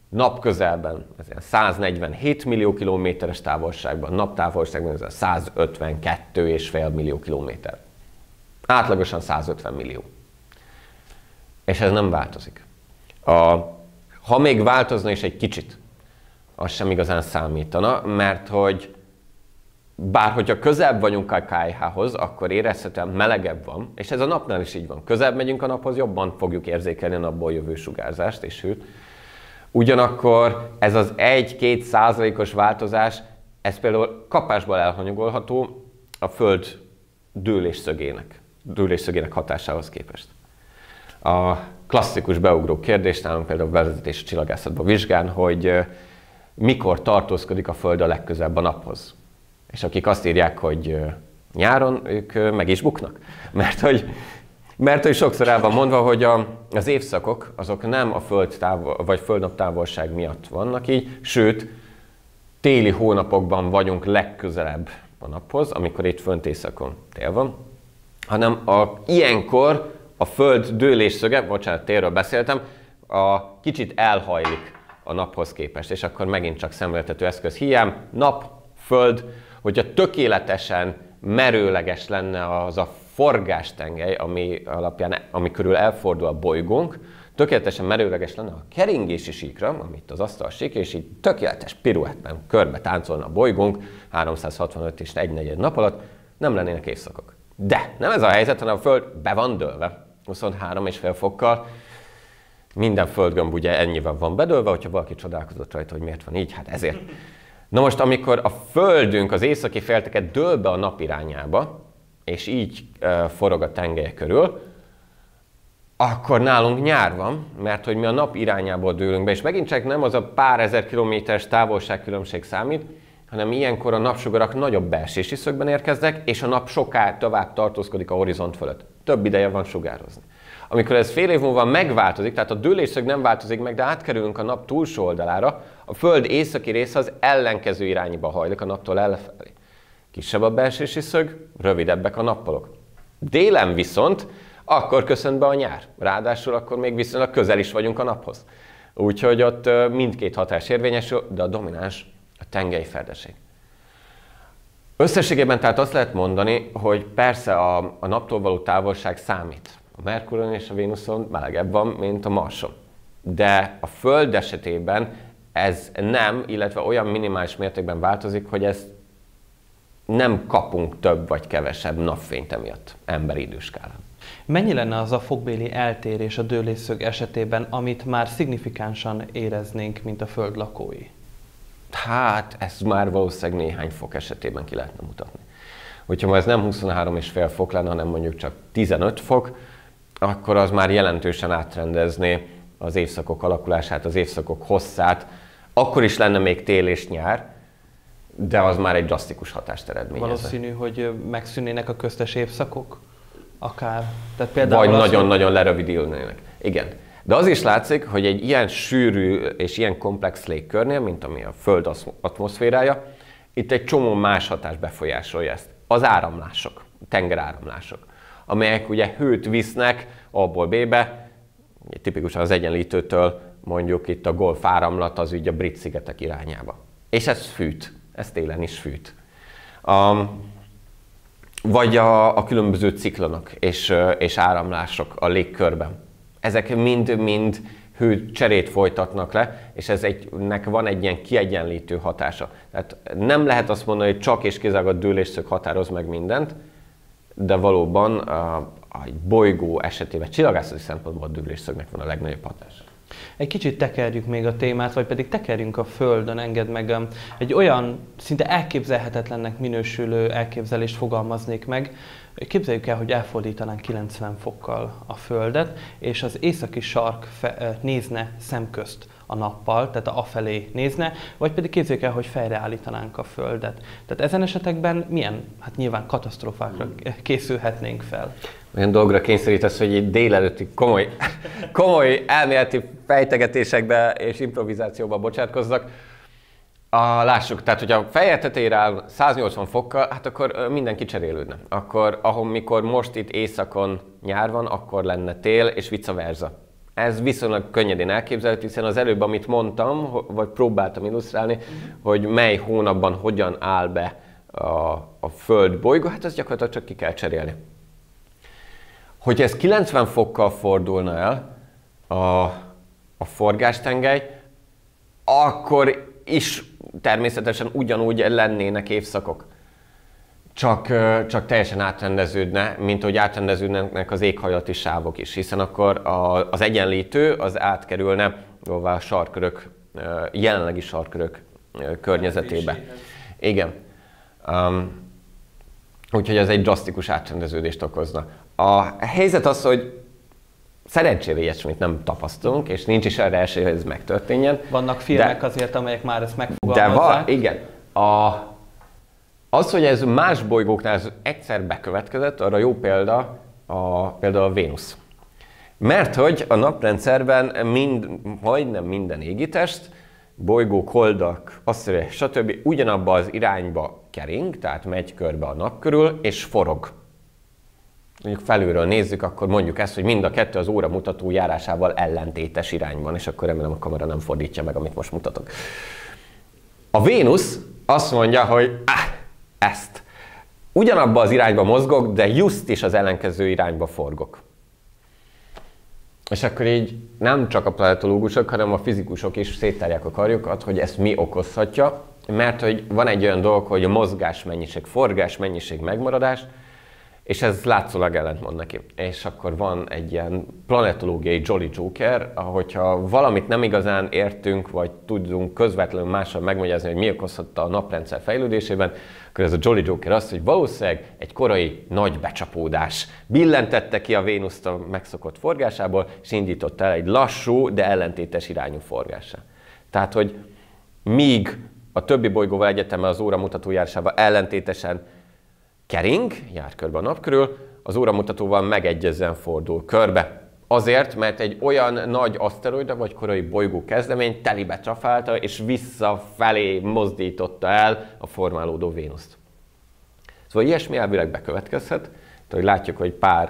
Speaker 2: nap közelben, ez 147 millió kilométeres távolságban, naptávolságban ez 152,5 millió kilométer. Átlagosan 150 millió. És ez nem változik. Ha még változna is egy kicsit, az sem igazán számítana, mert hogy bár hogyha közebb vagyunk a KH-hoz, akkor érezhetően melegebb van, és ez a napnál is így van. Közebb megyünk a naphoz, jobban fogjuk érzékelni a napból jövő sugárzást és hőt. Ugyanakkor ez az 1-2% változás, ez például kapásból elhanyagolható a Föld dőlésszögének hatásához képest. A klasszikus beugró kérdés nálunk például vezetés a csillagászatban vizsgán, hogy mikor tartózkodik a Föld a legközelebb a naphoz. És akik azt írják, hogy nyáron, ők meg is buknak. Mert hogy sokszor el van mondva, hogy az évszakok azok nem a Földnap távolság miatt vannak így, sőt, téli hónapokban vagyunk legközelebb a naphoz, amikor itt fönt északon tél van, hanem ilyenkor a Föld dőlésszöge, bocsánat, térről beszéltem, kicsit elhajlik a naphoz képest, és akkor megint csak szemléltető eszköz hiány, nap, Föld, hogyha tökéletesen merőleges lenne az a forgástengely, ami körül elfordul a bolygónk, tökéletesen merőleges lenne a keringési síkra, amit az asztal sík, és így tökéletes piruettben körbe táncolna a bolygónk 365 és 1/4 nap alatt, nem lennének évszakok. De nem ez a helyzet, hanem a Föld be van dőlve, 23,5 fokkal. Minden földgömb ugye ennyivel van bedőlve, hogyha valaki csodálkozott rajta, hogy miért van így, hát ezért. Na most, amikor a Földünk az északi félteket dől be a nap irányába, és így forog a tengelye körül, akkor nálunk nyár van, mert hogy mi a nap irányából dőlünk be, és megint csak nem az a pár ezer kilométeres távolságkülönbség számít, hanem ilyenkor a napsugarak nagyobb beesési szögben érkeznek, és a nap soká tovább tartózkodik a horizont fölött. Több ideje van sugározni. Amikor ez fél év múlva megváltozik, tehát a dőlésszög nem változik meg, de átkerülünk a nap túlsó oldalára, a Föld északi része az ellenkező irányba hajlik a naptól ellefelé. Kisebb a beesési szög, rövidebbek a nappalok. Délen viszont akkor köszönt be a nyár. Ráadásul akkor még viszonylag közel is vagyunk a naphoz. Úgyhogy ott mindkét hatás érvényesül, de a domináns a tengely ferdeség. Összességében tehát azt lehet mondani, hogy persze a naptól való távolság számít. A Merkuron és a Vénuszon melegebb van, mint a Marson. De a Föld esetében ez nem, illetve olyan minimális mértékben változik, hogy ezt nem kapunk több vagy kevesebb napfényt emiatt emberi időskálán.
Speaker 1: Mennyi lenne az a fokbéli eltérés a dőlésszög esetében, amit már szignifikánsan éreznénk, mint a Föld lakói?
Speaker 2: Hát, ez már valószínűleg néhány fok esetében ki lehetne mutatni. Hogyha ma ez nem 23,5 fok lenne, hanem mondjuk csak 15 fok, akkor az már jelentősen átrendezné az évszakok alakulását, az évszakok hosszát. Akkor is lenne még tél és nyár, de az már egy drasztikus hatást eredményez.
Speaker 1: Valószínű, hogy megszűnnének a köztes évszakok? Akár. Tehát például
Speaker 2: vagy nagyon-nagyon lerövidülnének. Igen. De az is látszik, hogy egy ilyen sűrű és ilyen komplex légkörnél, mint ami a Föld atmoszférája, itt egy csomó más hatás befolyásolja ezt. Az áramlások, tengeráramlások, amelyek ugye hőt visznek A-ból B-be, tipikusan az Egyenlítőtől mondjuk itt a Golf áramlat az ugye a Brit-szigetek irányába. És ez fűt, ez télen is fűt. Vagy a különböző ciklonok és áramlások a légkörben. Ezek mind-mind hőcserét folytatnak le, és eznek van egy ilyen kiegyenlítő hatása. Tehát nem lehet azt mondani, hogy csak és kizárólag a dőlésszög határoz meg mindent, de valóban a bolygó esetében csillagászati szempontból a dőlésszögnek van a legnagyobb hatása.
Speaker 1: Egy kicsit tekerjük még a témát, vagy pedig tekerjünk a Földön, engedd meg egy olyan szinte elképzelhetetlennek minősülő elképzelést fogalmaznék meg. Képzeljük el, hogy elfordítanánk 90 fokkal a Földet, és az északi sark nézne szemközt a nappal, tehát afelé nézne, vagy pedig képzeljük el, hogy fejreállítanánk a Földet. Tehát ezen esetekben milyen, hát nyilván katasztrófákra készülhetnénk fel?
Speaker 2: Olyan dolgra kényszerítesz, hogy egy délelőtti komoly elméleti fejtegetésekbe és improvizációba bocsátkozzak. Lássuk, tehát hogyha a feje tetejére áll 180 fokkal, hát akkor mindenki cserélődne. Akkor, mikor most itt északon nyár van, akkor lenne tél, és vice versa. Ez viszonylag könnyedén elképzelhető, hiszen az előbb, amit mondtam, vagy próbáltam illusztrálni, hogy mely hónapban hogyan áll be a Föld bolygó, hát ezt gyakorlatilag csak ki kell cserélni. Hogy ez 90 fokkal fordulna el a forgástengely, akkor is természetesen ugyanúgy lennének évszakok. Csak teljesen átrendeződne, mint hogy átrendeződnek az éghajlati sávok is, hiszen akkor az Egyenlítő az átkerülne a sarkkörök, jelenlegi sarkkörök környezetébe. Igen. Úgyhogy ez egy drasztikus átrendeződést okozna. A helyzet az, hogy szerencsére ilyesmit nem tapasztalunk, és nincs is erre esély, hogy ez megtörténjen.
Speaker 1: Vannak filmek azért, amelyek már ezt megfogalmazzák.
Speaker 2: De igen. Az, hogy ez más bolygóknál ez egyszer bekövetkezett, arra jó példa például a Vénusz. Mert hogy a naprendszerben majdnem minden égitest, bolygók, holdak, aszteroidák, stb. Ugyanabba az irányba kering, tehát megy körbe a nap körül, és forog. Mondjuk felülről nézzük, akkor mondjuk ezt, hogy mind a kettő az óramutató járásával ellentétes irányban, és akkor remélem a kamera nem fordítja meg, amit most mutatok. A Vénusz azt mondja, hogy ezt. Ugyanabba az irányba mozgok, de just is az ellenkező irányba forgok. És akkor így nem csak a planetológusok, hanem a fizikusok is széttárják a karjukat, hogy ezt mi okozhatja, mert hogy van egy olyan dolog, hogy a mozgásmennyiség, forgásmennyiség megmaradás, és ez látszólag ellentmond neki. És akkor van egy ilyen planetológiai Jolly Joker, hogyha valamit nem igazán értünk, vagy tudunk közvetlenül mással megmagyarázni, hogy mi okozhatta a naprendszer fejlődésében, akkor ez a Jolly Joker az, hogy valószínűleg egy korai nagy becsapódás billentette ki a Vénuszt a megszokott forgásából, és indított el egy lassú, de ellentétes irányú forgássá. Tehát, hogy míg a többi bolygóval egyetemben az óramutató járásával ellentétesen kering, jár körbe a nap körül, az óramutatóval megegyezően fordul körbe. Azért, mert egy olyan nagy aszteroida vagy korai bolygó kezdemény telibe trafálta és visszafelé mozdította el a formálódó Vénuszt. Szóval ilyesmi elvileg bekövetkezhet, hogy látjuk, hogy a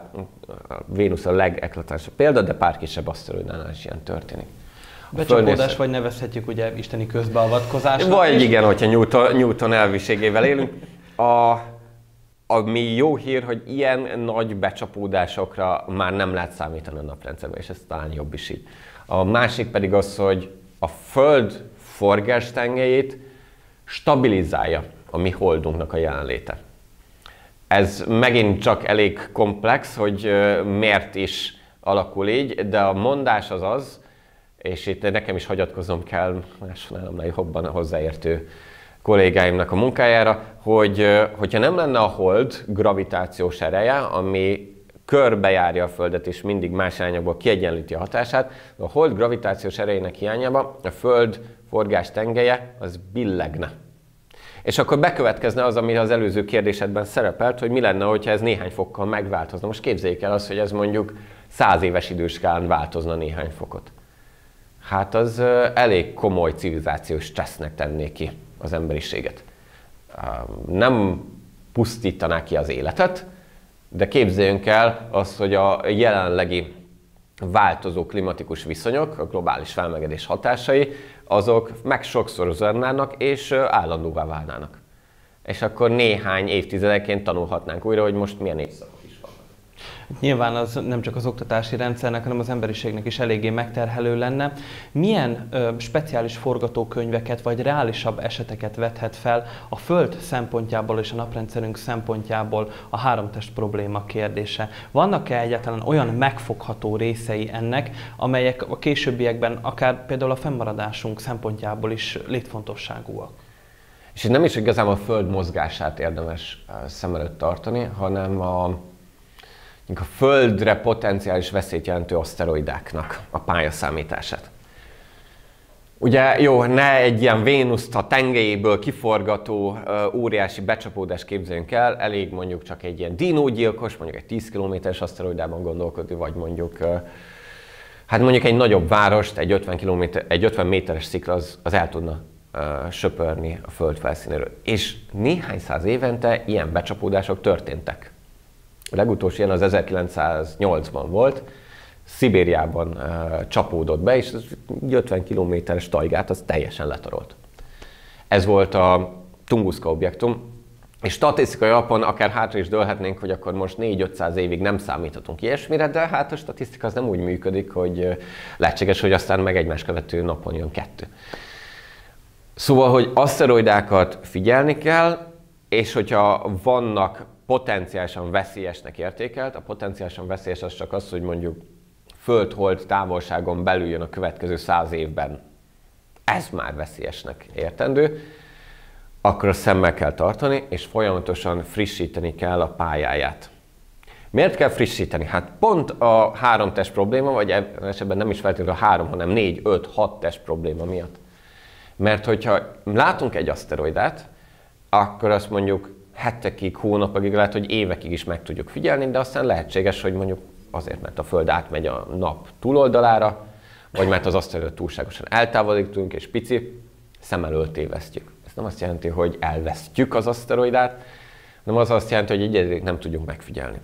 Speaker 2: Vénusz a legeklatánsabb példa, de pár kisebb aszteroidánál is ilyen történik.
Speaker 1: Becsapódás, vagy nevezhetjük ugye isteni közbeavatkozásnak.
Speaker 2: Vagy igen, hogyha Newton elviségével élünk. Ami jó hír, hogy ilyen nagy becsapódásokra már nem lehet számítani a naprendszerben, és ez talán jobb is így. A másik pedig az, hogy a Föld forgástengelyét stabilizálja a mi holdunknak a jelenléte. Ez megint csak elég komplex, hogy miért is alakul így, de a mondás az az, és itt nekem is hagyatkoznom kell másnál jobban hozzáértő kollégáimnak a munkájára, hogyha nem lenne a Hold gravitációs ereje, ami körbejárja a Földet és mindig más irányokból kiegyenlíti a hatását, a Hold gravitációs erejének hiányában a Föld forgás tengelye az billegne. És akkor bekövetkezne az, ami az előző kérdésedben szerepelt, hogy mi lenne, hogyha ez néhány fokkal megváltozna. Most képzeljék el azt, hogy ez mondjuk 100 éves időskálán változna néhány fokot. Hát az elég komoly civilizációs stressznek tenné ki az emberiséget. Nem pusztítaná ki az életet, de képzeljünk el azt, hogy a jelenlegi változó klimatikus viszonyok, a globális felmelegedés hatásai, azok meg sokszorozódnának és állandóvá válnának. És akkor néhány évtizedeként tanulhatnánk újra, hogy most milyen évszakok is vannak.
Speaker 1: Nyilván az nem csak az oktatási rendszernek, hanem az emberiségnek is eléggé megterhelő lenne. Milyen speciális forgatókönyveket vagy reálisabb eseteket vethet fel a Föld szempontjából és a naprendszerünk szempontjából a háromtest probléma kérdése? Vannak-e egyáltalán olyan megfogható részei ennek, amelyek a későbbiekben akár például a fennmaradásunk szempontjából is létfontosságúak?
Speaker 2: És itt nem is igazából a Föld mozgását érdemes szem előtt tartani, hanem a Földre potenciális veszélyt jelentő aszteroidáknak a pályaszámítását. Ugye jó, ne egy ilyen Vénuszt a tengelyéből kiforgató óriási becsapódást képzeljünk el, elég mondjuk csak egy ilyen dinógyilkos, mondjuk egy 10 kilométeres aszteroidában gondolkodni, vagy mondjuk egy nagyobb várost, egy 50 méteres szikla az el tudna söpörni a Föld felszínéről. És néhány száz évente ilyen becsapódások történtek. A legutolsó ilyen az 1908-ban volt, Szibériában csapódott be, és 50 kilométeres tajgát az teljesen letarolt. Ez volt a Tunguska objektum, és statisztikai alapon akár hátra is dőlhetnénk, hogy akkor most 400-500 évig nem számíthatunk ilyesmire, de hát a statisztika az nem úgy működik, hogy lehetséges, hogy aztán meg egymás követő napon jön 2. Szóval, hogy aszteroidákat figyelni kell, és hogyha vannak potenciálisan veszélyesnek értékelt, a potenciálisan veszélyes az csak az, hogy mondjuk Föld-Hold távolságon belül jön a következő 100 évben. Ez már veszélyesnek értendő. Akkor azt szemmel kell tartani, és folyamatosan frissíteni kell a pályáját. Miért kell frissíteni? Hát pont a 3 test probléma, vagy esetben nem is feltétlenül a 3, hanem 4, 5, 6 test probléma miatt. Mert hogyha látunk egy aszteroidát, akkor azt mondjuk hetekig, hónapokig, lehet, hogy évekig is meg tudjuk figyelni, de aztán lehetséges, hogy mondjuk azért, mert a Föld átmegy a nap túloldalára, vagy mert az aszteroidot túlságosan eltávolítunk és pici, szem elől tévesztjük. Ez nem azt jelenti, hogy elvesztjük az aszteroidát, hanem az azt jelenti, hogy egyébként nem tudjuk megfigyelni.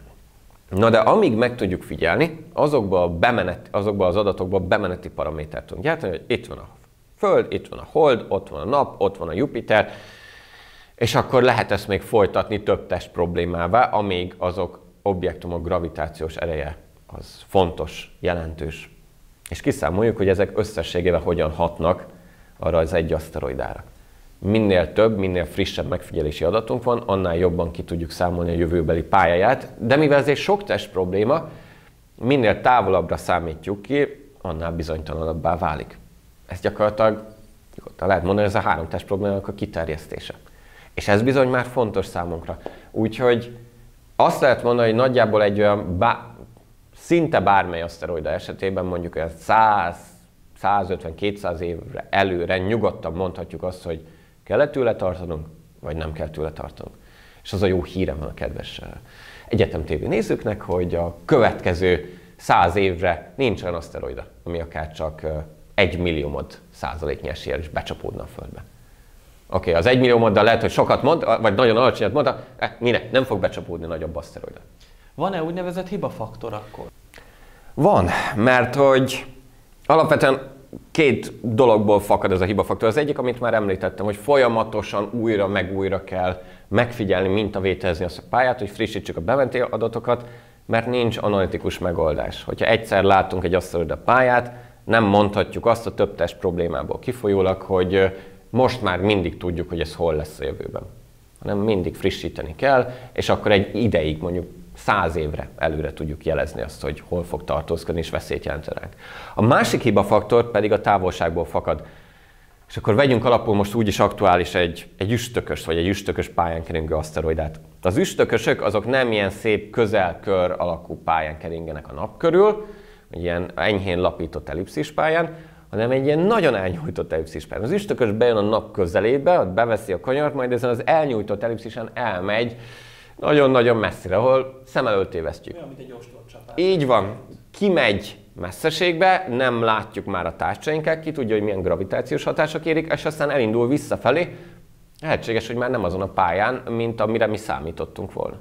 Speaker 2: Na de amíg meg tudjuk figyelni, azokba az adatokba bemeneti paramétert tudunk gyártani, hogy itt van a Föld, itt van a Hold, ott van a Nap, ott van a Jupiter, és akkor lehet ezt még folytatni több test problémává, amíg azok objektumok gravitációs ereje az fontos, jelentős. És kiszámoljuk, hogy ezek összességével hogyan hatnak arra az egy aszteroidára. minél több, minél frissebb megfigyelési adatunk van, annál jobban ki tudjuk számolni a jövőbeli pályáját. De mivel ez egy sok test probléma, minél távolabbra számítjuk ki, annál bizonytalanabbá válik. Ez gyakorlatilag lehet mondani, ez a 3 test problémának a kiterjesztése. És ez bizony már fontos számunkra. Úgyhogy azt lehet mondani, hogy nagyjából egy olyan szinte bármely aszteroida esetében mondjuk olyan 100-150-200 évre előre nyugodtan mondhatjuk azt, hogy kell-e tőle tartanunk, vagy nem kell tőle tartanunk. És az a jó hírem van a kedves Egyetem TV nézőknek, hogy a következő 100 évre nincs olyan aszteroida, ami akár csak 1 milliómod százaléknyi eséllyel is becsapódna a Földbe. Oké, az 1 milliómoddal lehet, hogy sokat mond, vagy nagyon alacsonyat mond, nem fog becsapódni nagyobb aszteroida.
Speaker 1: Van-e úgynevezett hibafaktor akkor?
Speaker 2: Van, mert hogy alapvetően 2 dologból fakad ez a hibafaktor. Az egyik, amit már említettem, hogy folyamatosan újra meg újra kell megfigyelni, mintavételezni azt a pályát, hogy frissítsük a beventi adatokat, mert nincs analitikus megoldás. Hogyha egyszer látunk egy aszteroida pályát, nem mondhatjuk azt a több test problémából kifolyólag, hogy most már mindig tudjuk, hogy ez hol lesz a jövőben. Hanem mindig frissíteni kell, és akkor egy ideig, mondjuk 100 évre előre tudjuk jelezni azt, hogy hol fog tartózkodni és veszélyt jelent ránk. A másik hibafaktor pedig a távolságból fakad. És akkor vegyünk alapul most úgyis aktuális egy üstökös vagy egy üstökös pályán keringő aszteroidát. Az üstökösök azok nem ilyen szép közel-kör alakú pályán keringenek a nap körül, egy ilyen enyhén lapított ellipszis pályán, hanem egy ilyen nagyon elnyújtott ellipszis pályán. Az üstökös bejön a nap közelébe, ott beveszi a kanyart, majd ezen az elnyújtott ellipszisen elmegy nagyon-nagyon messzire, ahol szem előtt tévesztjük.
Speaker 1: Olyan, mint egy ostorcsapás.
Speaker 2: Így van. Kimegy messzeségbe, nem látjuk már a tárcsainkkel, ki tudja, hogy milyen gravitációs hatások érik, és aztán elindul visszafelé. Lehetséges, hogy már nem azon a pályán, mint amire mi számítottunk volna.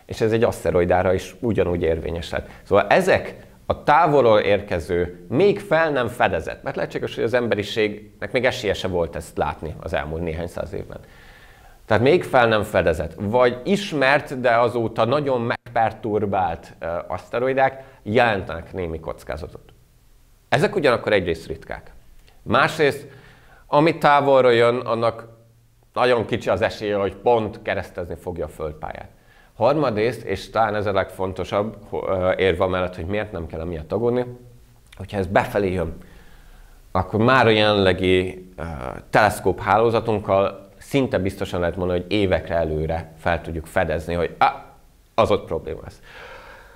Speaker 2: És ez egy aszteroidára is ugyanúgy érvényes lett. Szóval ezek a távolról érkező, még fel nem fedezett, mert lehetséges, hogy az emberiségnek még esélye se volt ezt látni az elmúlt néhány száz évben. Tehát még fel nem fedezett, vagy ismert, de azóta nagyon megperturbált aszteroidák jelentenek némi kockázatot. Ezek ugyanakkor egyrészt ritkák. Másrészt, ami távolról jön, annak nagyon kicsi az esélye, hogy pont keresztezni fogja a földpályát. Harmadrészt, és talán ez a legfontosabb érve amellett, hogy miért nem kell emiatt aggódni, hogyha ez befelé jön, akkor már a jelenlegi teleszkóp hálózatunkkal szinte biztosan lehet mondani, hogy évekre előre fel tudjuk fedezni, hogy az ott probléma lesz.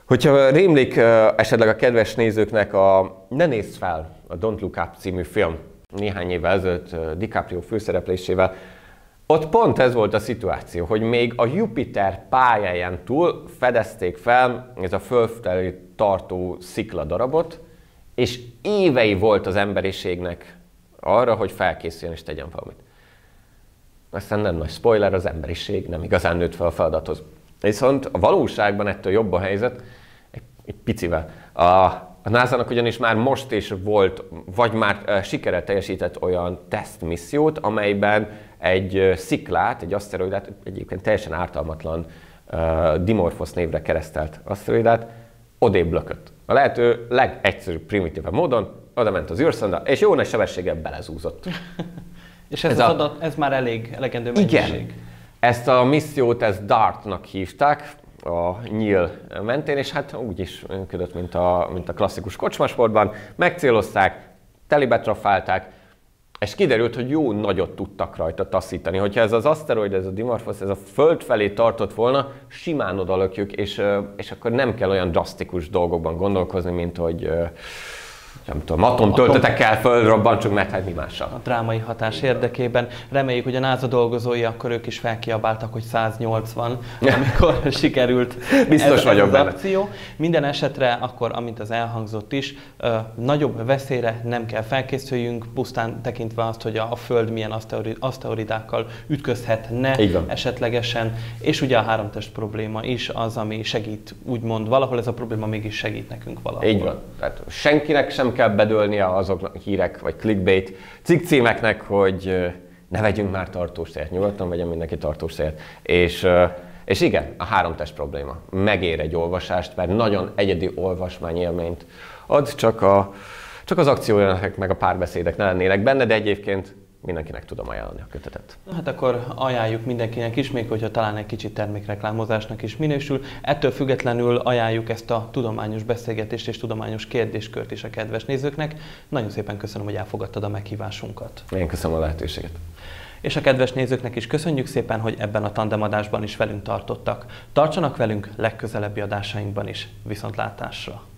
Speaker 2: Hogyha rémlik esetleg a kedves nézőknek Ne nézz fel, a Don't Look Up című film néhány évvel ezelőtt DiCaprio főszereplésével, ott pont ez volt a szituáció, hogy még a Jupiter pályáján túl fedezték fel ez a fölfelé tartó szikladarabot, és évei volt az emberiségnek arra, hogy felkészüljön és tegyen valamit. Aztán nem nagy spoiler, az emberiség nem igazán nőtt fel a feladathoz. Viszont a valóságban ettől jobb a helyzet, egy picivel. A NASA-nak ugyanis már most is volt, vagy már sikerrel teljesített olyan tesztmissziót, amelyben egy sziklát, egy aszteroidát, egyébként teljesen ártalmatlan Dimorphos névre keresztelt aszteroidát odébb lökött. A lehető legegyszerűbb, primitívebb módon oda ment az űrszonda, és jó nagy sebességgel belezúzott.
Speaker 1: És ez az adat, ez már elegendő mennyiség.
Speaker 2: Igen. Ezt a missziót, DART-nak hívták a nyíl mentén, és hát úgy is működött, mint a klasszikus kocsmasportban. Megcélozták, telibetrafálták, és kiderült, hogy jó nagyot tudtak rajta taszítani. Hogyha ez az aszteroid, ez a Dimorphos, ez a Föld felé tartott volna, simán odalökjük, és akkor nem kell olyan drasztikus dolgokban gondolkozni, mint hogy nem tudom, atomtöltetekkel fölrobbantsunk, mert hát mi mással.
Speaker 1: A drámai hatás érdekében. Reméljük, hogy a NASA dolgozói akkor ők is felkiabáltak, hogy 180, amikor sikerült
Speaker 2: biztos vagyok
Speaker 1: az
Speaker 2: benne.
Speaker 1: akció. Minden esetre akkor, amint az elhangzott is, nagyobb veszélyre nem kell felkészüljünk, pusztán tekintve azt, hogy a Föld milyen aszteroidákkal ütközhetne esetlegesen, és ugye a 3 test probléma is az, ami segít, úgymond valahol ez a probléma mégis segít nekünk valahol.
Speaker 2: Így van. Tehát senkinek sem kell bedőlnie azoknak hírek vagy clickbait cikkcímeknek, hogy ne vegyünk már tartós célt, nyugodtan vegyen mindenki tartós célt. És igen, a 3 test probléma megér egy olvasást, mert nagyon egyedi olvasmányélményt ad, csak az akciójelenetek meg a párbeszédek ne lennének benne, de egyébként mindenkinek tudom ajánlani a kötetet.
Speaker 1: Hát akkor ajánljuk mindenkinek is, még hogyha talán egy kicsit termékreklámozásnak is minősül. Ettől függetlenül ajánljuk ezt a tudományos beszélgetést és tudományos kérdéskört is a kedves nézőknek. Nagyon szépen köszönöm, hogy elfogadtad a meghívásunkat.
Speaker 2: Én köszönöm a lehetőséget.
Speaker 1: És a kedves nézőknek is köszönjük szépen, hogy ebben a tandemadásban is velünk tartottak. Tartsanak velünk legközelebbi adásainkban is. Viszontlátásra!